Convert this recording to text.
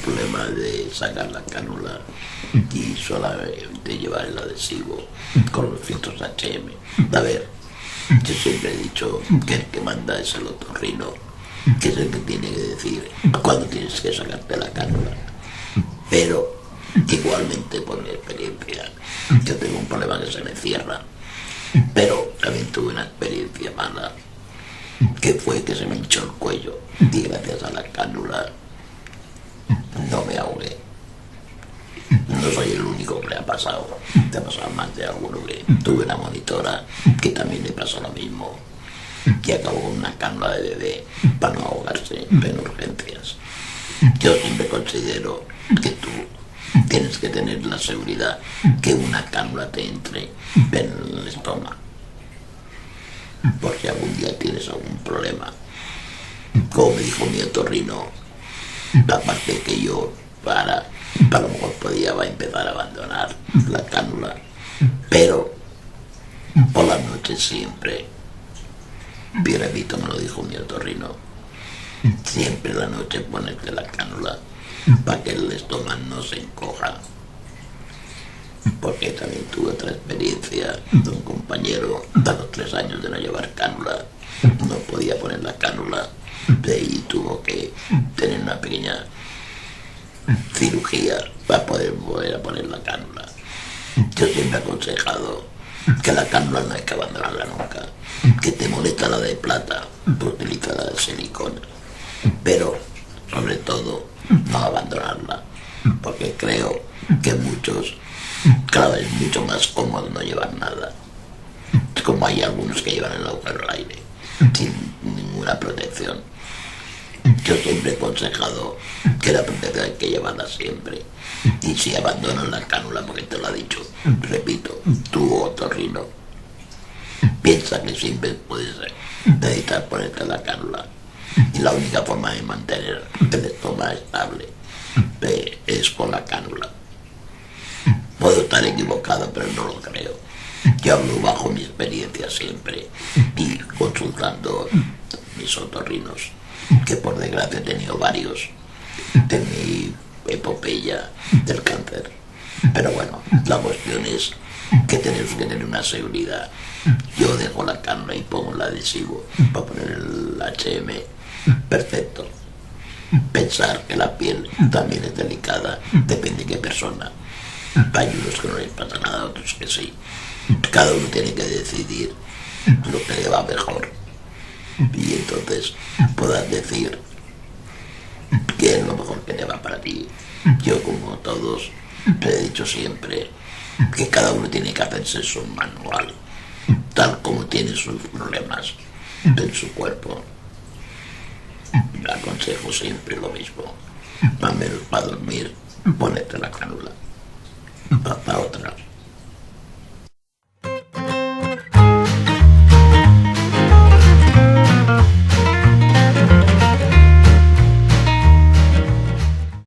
problema de sacar la cánula y solamente llevar el adhesivo con los filtros HM. A ver, yo siempre he dicho que el que manda es el otorrino, que es el que tiene que decir cuándo tienes que sacarte la cánula. Pero igualmente, por mi experiencia, yo tengo un problema que se me cierra, pero también tuve una experiencia mala, que fue que se me hinchó el cuello y gracias a la cánula no me ahogué. No soy el único que le ha pasado, te ha pasado más de alguno. Que tuve una monitora que también le pasó lo mismo, que acabó con una cánula de bebé para no ahogarse en urgencias. Yo siempre considero que tú tienes que tener la seguridad que una cánula te entre en el estómago, por si algún día tienes algún problema. Como me dijo mi otorrino, aparte que yo para lo mejor podía empezar a abandonar la cánula, pero por la noche siempre, y repito, me lo dijo mi otorrino, siempre en la noche ponerte la cánula para que el estómago no se encoja. Porque también tuve otra experiencia de un compañero a los 3 años de no llevar cánula, no podía poner la cánula y tuvo que tener una pequeña cirugía para poder volver a poner la cánula. Yo siempre he aconsejado que la cánula no hay que abandonarla nunca, que te molesta la de plata, pues utiliza la de silicona, pero sobre todo no abandonarla, porque creo que muchos, cada vez es mucho más cómodo no llevar nada, como hay algunos que llevan el agujero al aire sin ninguna protección. Yo siempre he aconsejado que la protección hay que llevarla siempre, y si abandonas la cánula, porque te lo ha dicho, repito, tu otorrino, piensa que siempre puedes necesitar ponerte la cánula, y la única forma de mantener el estómago estable es con la cánula. Puedo estar equivocado, pero no lo creo. Yo hablo bajo mi experiencia siempre y consultando mis otorrinos, que por desgracia he tenido varios de mi epopeya del cáncer. Pero bueno, la cuestión es que tenemos que tener una seguridad. Yo dejo la cánula y pongo el adhesivo para poner el HM, perfecto. Pensar que la piel también es delicada, depende de qué persona. Hay unos que no les pasa nada, otros que sí. Cada uno tiene que decidir lo que le va mejor, y entonces puedas decir qué es lo mejor que te va para ti. Yo, como todos, he dicho siempre que cada uno tiene que hacerse su manual, tal como tiene sus problemas en su cuerpo. Aconsejo siempre lo mismo, al menos para dormir, ponerte la cánula, para otra